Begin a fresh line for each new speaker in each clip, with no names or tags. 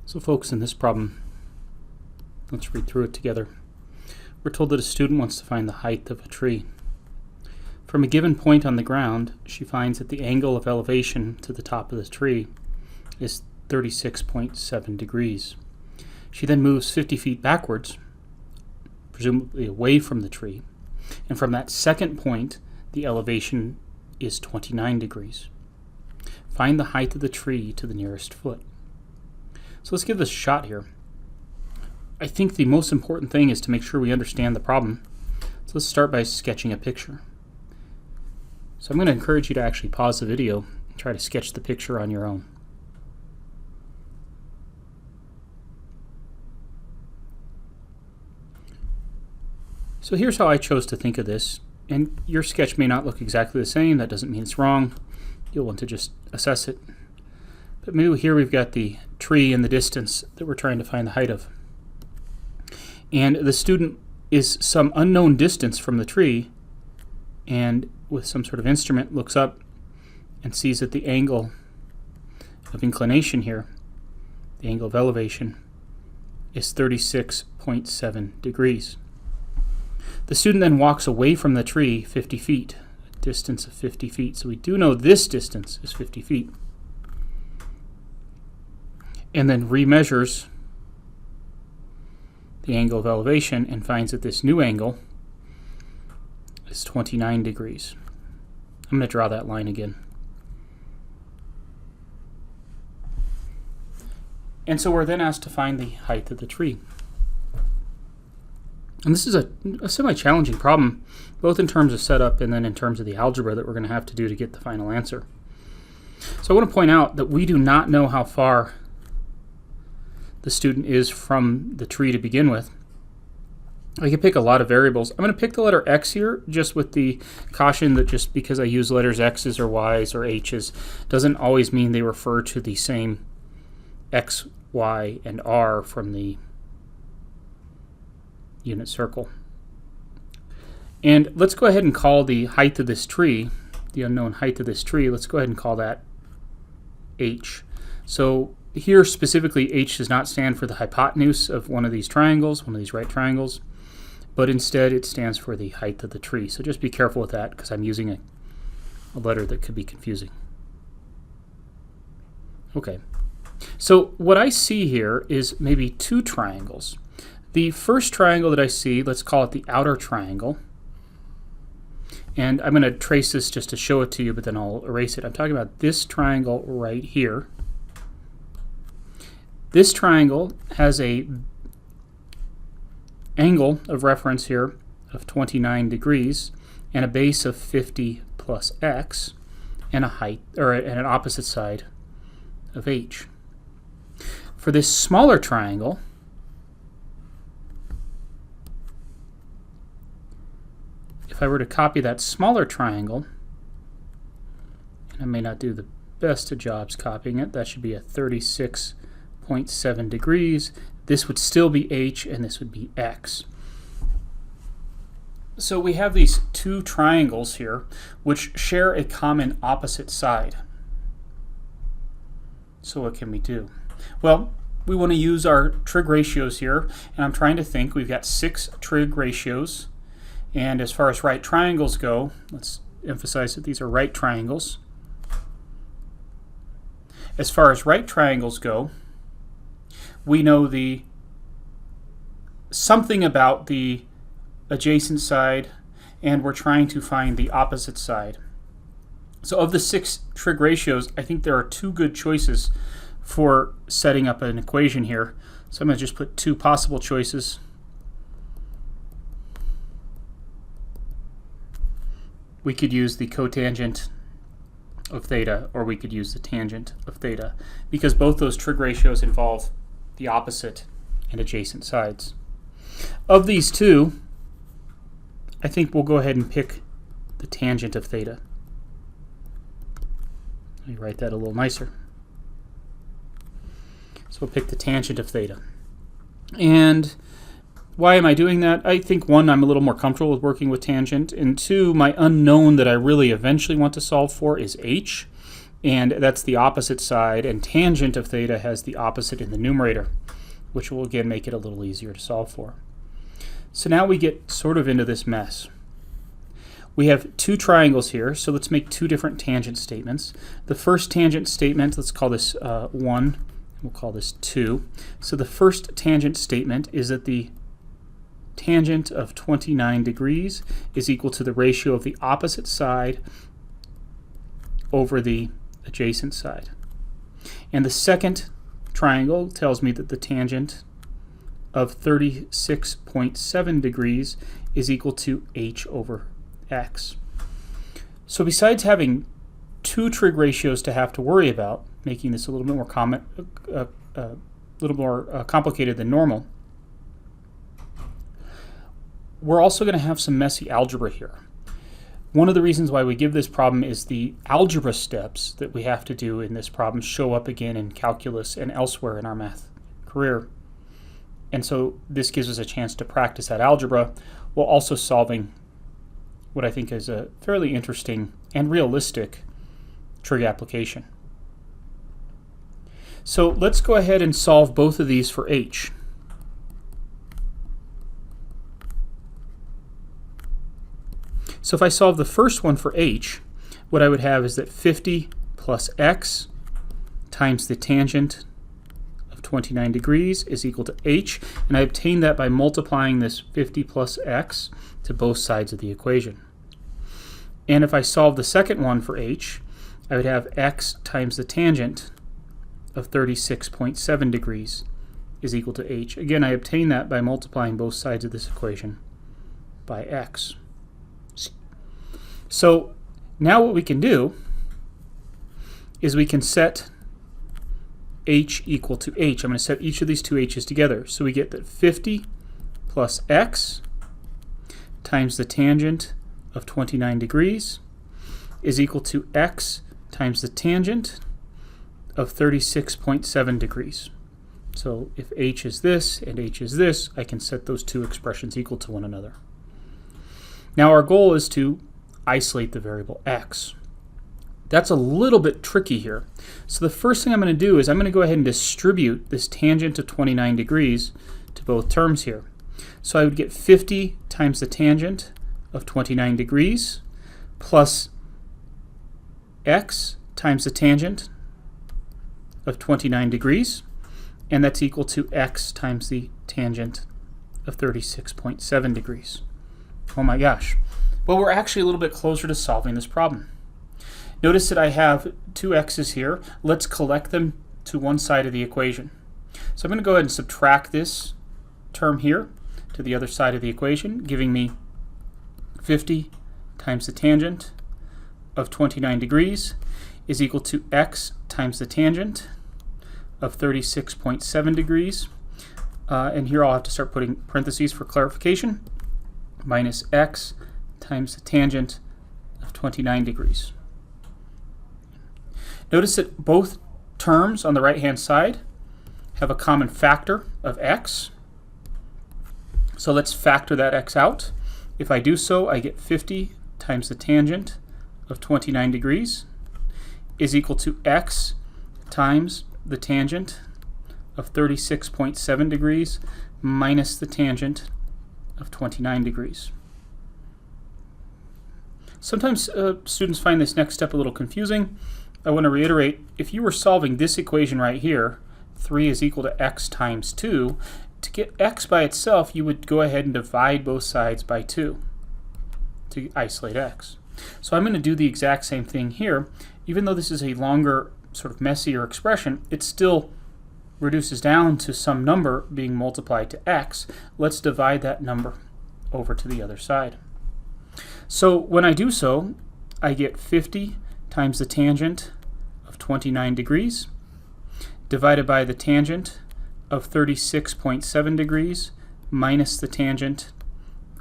So folks, in this problem, let's read through it together. We're told that a student wants to find the height of a tree. From a given point on the ground, she finds that the angle of elevation to the top of the tree is 36.7 degrees. She then moves 50 feet backwards, presumably away from the tree, and from that second point, the elevation is 29 degrees. Find the height of the tree to the nearest foot. So let's give this a shot here. I think the most important thing is to make sure we understand the problem. So let's start by sketching a picture. So I'm going to encourage you to actually pause the video and try to sketch the picture on your own. So here's how I chose to think of this, and your sketch may not look exactly the same. That doesn't mean it's wrong. You'll want to just assess it. But maybe here we've got the tree in the distance that we're trying to find the height of. And the student is some unknown distance from the tree, and with some sort of instrument looks up and sees that the angle of inclination here, the angle of elevation, is 36.7 degrees. The student then walks away from the tree 50 feet, a distance of 50 feet. So we do know this distance is 50 feet. And then remeasures the angle of elevation and finds that this new angle is 29 degrees. I'm going to draw that line again. And so we're then asked to find the height of the tree. And this is a semi-challenging problem, both in terms of setup and then in terms of the algebra that we're going to have to do to get the final answer. So I want to point out that we do not know how far the student is from the tree to begin with. I can pick a lot of variables. I'm going to pick the letter X here, just with the caution that just because I use letters X's or Y's or H's doesn't always mean they refer to the same X, Y, and R from the unit circle. And let's go ahead and call the height of this tree, the unknown height of this tree, let's go ahead and call that H. So here specifically, H does not stand for the hypotenuse of one of these triangles, one of these right triangles, but instead it stands for the height of the tree. So just be careful with that because I'm using a letter that could be confusing. Okay, so what I see here is maybe two triangles. The first triangle that I see, let's call it the outer triangle. And I'm going to trace this just to show it to you, but then I'll erase it. I'm talking about this triangle right here. This triangle has a angle of reference here of 29 degrees and a base of 50 plus x and a height, or an opposite side of h. For this smaller triangle, if I were to copy that smaller triangle, and I may not do the best of jobs copying it, that should be a 36.7 degrees. This would still be h, and this would be x. So we have these two triangles here which share a common opposite side. So what can we do? Well, we want to use our trig ratios here, and I'm trying to think. We've got 6 trig ratios, and as far as right triangles go, let's emphasize that these are right triangles. As far as right triangles go, we know the something about the adjacent side, and we're trying to find the opposite side. So of the 6 trig ratios, I think there are 2 good choices for setting up an equation here. So I'm going to just put 2 possible choices. We could use the cotangent of theta, or we could use the tangent of theta, because both those trig ratios involve the opposite and adjacent sides. Of these 2, I think we'll go ahead and pick the tangent of theta. Let me write that a little nicer. So we'll pick the tangent of theta. And why am I doing that? I think 1, I'm a little more comfortable with working with tangent, and 2, my unknown that I really eventually want to solve for is h. and that's the opposite side, and tangent of theta has the opposite in the numerator, which will again make it a little easier to solve for. So now we get sort of into this mess. We have two triangles here, so let's make two different tangent statements. The first tangent statement, let's call this 1, we'll call this 2. So the first tangent statement is that the tangent of 29 degrees is equal to the ratio of the opposite side over the adjacent side. And the second triangle tells me that the tangent of 36.7 degrees is equal to h over x. So besides having two trig ratios to have to worry about, making this a little bit more complicated than normal, we're also going to have some messy algebra here. One of the reasons why we give this problem is the algebra steps that we have to do in this problem show up again in calculus and elsewhere in our math career. And so this gives us a chance to practice that algebra while also solving what I think is a fairly interesting and realistic trig application. So let's go ahead and solve both of these for h. So if I solve the first one for h, what I would have is that 50 plus x times the tangent of 29 degrees is equal to h, and I obtain that by multiplying this 50 plus x to both sides of the equation. And if I solve the second one for h, I would have x times the tangent of 36.7 degrees is equal to h. Again, I obtain that by multiplying both sides of this equation by x. So now what we can do is we can set h equal to h. I'm going to set each of these two h's together. So we get that 50 plus x times the tangent of 29 degrees is equal to x times the tangent of 36.7 degrees. So if h is this and h is this, I can set those two expressions equal to one another. Now our goal is to isolate the variable x. That's a little bit tricky here. So the first thing I'm going to do is I'm going to go ahead and distribute this tangent of 29 degrees to both terms here. So I would get 50 times the tangent of 29 degrees plus x times the tangent of 29 degrees, and that's equal to x times the tangent of 36.7 degrees. Oh my gosh. Well, we're actually a little bit closer to solving this problem. Notice that I have two x's here. Let's collect them to one side of the equation. So I'm going to go ahead and subtract this term here to the other side of the equation, giving me 50 times the tangent of 29 degrees is equal to x times the tangent of 36.7 degrees. And here I'll have to start putting parentheses for clarification, minus x times the tangent of 29 degrees. Notice that both terms on the right-hand side have a common factor of x. So let's factor that x out. If I do so, I get 50 times the tangent of 29 degrees is equal to x times the tangent of 36.7 degrees minus the tangent of 29 degrees. Sometimes students find this next step a little confusing. I want to reiterate, if you were solving this equation right here, 3 is equal to x times 2, to get x by itself, you would go ahead and divide both sides by 2 to isolate x. So I'm going to do the exact same thing here. Even though this is a longer, sort of messier expression, it still reduces down to some number being multiplied to x. Let's divide that number over to the other side. So when I do so, I get 50 times the tangent of 29 degrees divided by the tangent of 36.7 degrees minus the tangent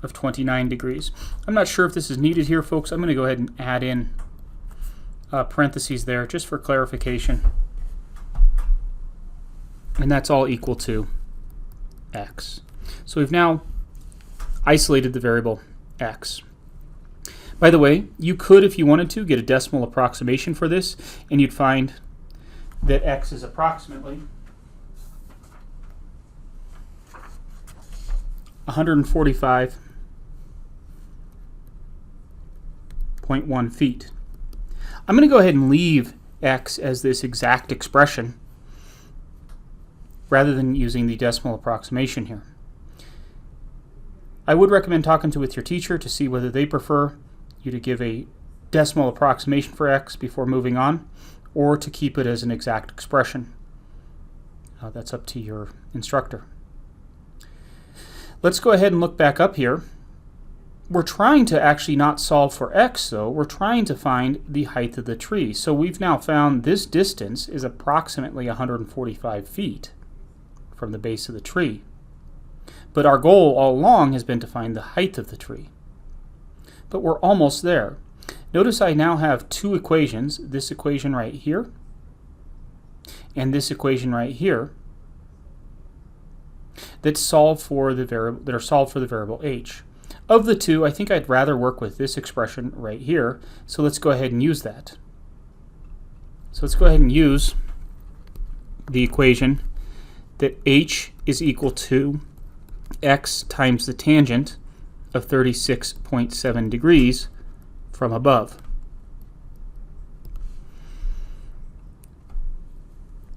of 29 degrees. I'm not sure if this is needed here, folks. I'm going to go ahead and add in parentheses there just for clarification. And that's all equal to x. So we've now isolated the variable x. By the way, you could, if you wanted to, get a decimal approximation for this, and you'd find that x is approximately 145.1 feet. I'm going to go ahead and leave x as this exact expression rather than using the decimal approximation here. I would recommend talking with your teacher to see whether they prefer you to give a decimal approximation for x before moving on, or to keep it as an exact expression. That's up to your instructor. Let's go ahead and look back up here. We're trying to actually not solve for x, though. We're trying to find the height of the tree. So we've now found this distance is approximately 145 feet from the base of the tree. But our goal all along has been to find the height of the tree. But we're almost there. Notice I now have two equations, this equation right here and this equation right here, that solve for the variable h. Of the two, I think I'd rather work with this expression right here, so let's go ahead and use that. So let's go ahead and use the equation that h is equal to x times the tangent of 36.7 degrees from above.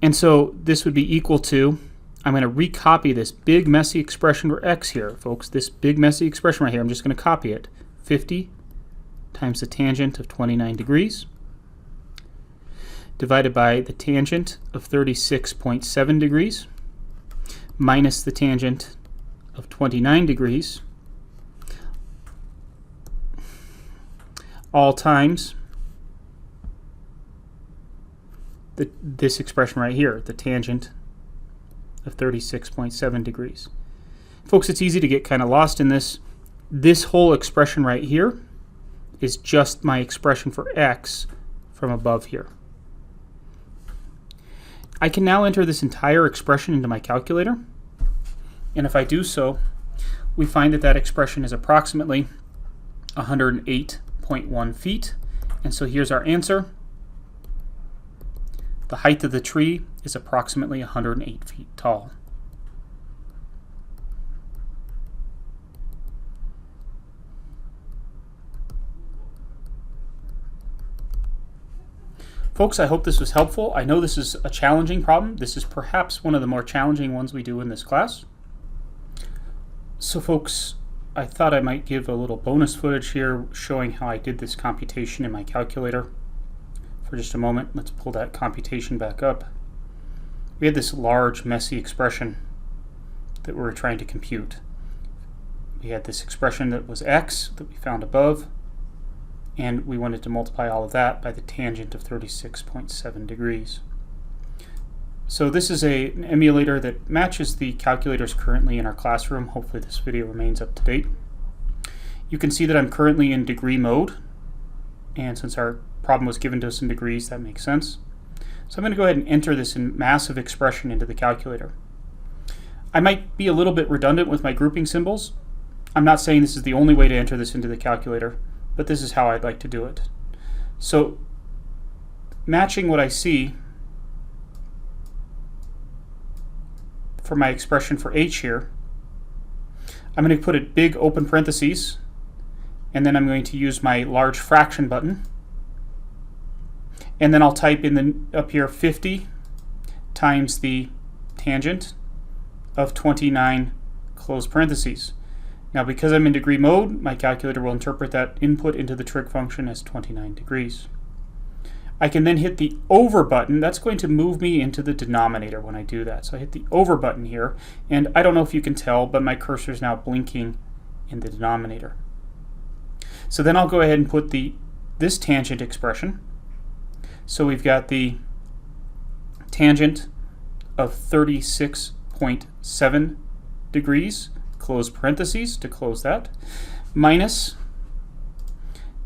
And so this would be equal to, I'm going to recopy this big messy expression for x here, folks. This big messy expression right here, I'm just going to copy it. 50 times the tangent of 29 degrees divided by the tangent of 36.7 degrees minus the tangent of 29 degrees, all times this expression right here, the tangent of 36.7 degrees. Folks, it's easy to get kind of lost in this. This whole expression right here is just my expression for x from above here. I can now enter this entire expression into my calculator, and if I do so, we find that that expression is approximately 108.1 feet, and so here's our answer. The height of the tree is approximately 108 feet tall. Folks, I hope this was helpful. I know this is a challenging problem. This is perhaps one of the more challenging ones we do in this class. So folks, I thought I might give a little bonus footage here showing how I did this computation in my calculator. For just a moment, let's pull that computation back up. We had this large, messy expression that we were trying to compute. We had this expression that was x that we found above, and we wanted to multiply all of that by the tangent of 36.7 degrees. So this is an emulator that matches the calculators currently in our classroom. Hopefully this video remains up to date. You can see that I'm currently in degree mode, and since our problem was given to us in degrees, that makes sense. So I'm going to go ahead and enter this in massive expression into the calculator. I might be a little bit redundant with my grouping symbols. I'm not saying this is the only way to enter this into the calculator, but this is how I'd like to do it. So matching what I see for my expression for h here, I'm going to put a big open parentheses, and then I'm going to use my large fraction button, and then I'll type in up here 50 times the tangent of 29 close parentheses. Now because I'm in degree mode, my calculator will interpret that input into the trig function as 29 degrees. I can then hit the over button. That's going to move me into the denominator when I do that. So I hit the over button here, and I don't know if you can tell, but my cursor is now blinking in the denominator. So then I'll go ahead and put this tangent expression. So we've got the tangent of 36.7 degrees, close parentheses to close that, minus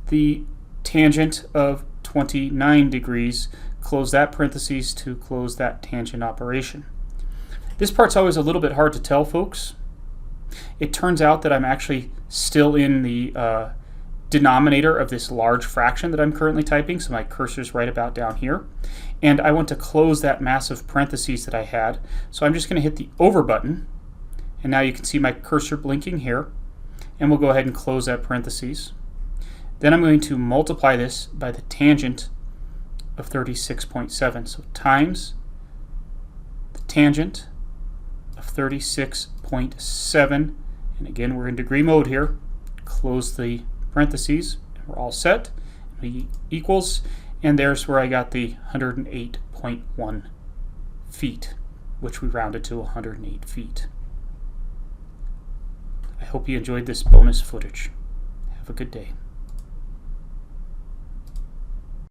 the tangent of 29 degrees, close that parentheses to close that tangent operation. This part's always a little bit hard to tell, folks. It turns out that I'm actually still in the denominator of this large fraction that I'm currently typing, so my cursor's right about down here. And I want to close that massive parentheses that I had. So I'm just going to hit the over button, and now you can see my cursor blinking here. And we'll go ahead and close that parentheses. Then I'm going to multiply this by the tangent of 36.7. So times the tangent of 36.7. And again, we're in degree mode here. Close the parentheses. We're all set. Equals. And there's where I got the 108.1 feet, which we rounded to 108 feet. I hope you enjoyed this bonus footage. Have a good day.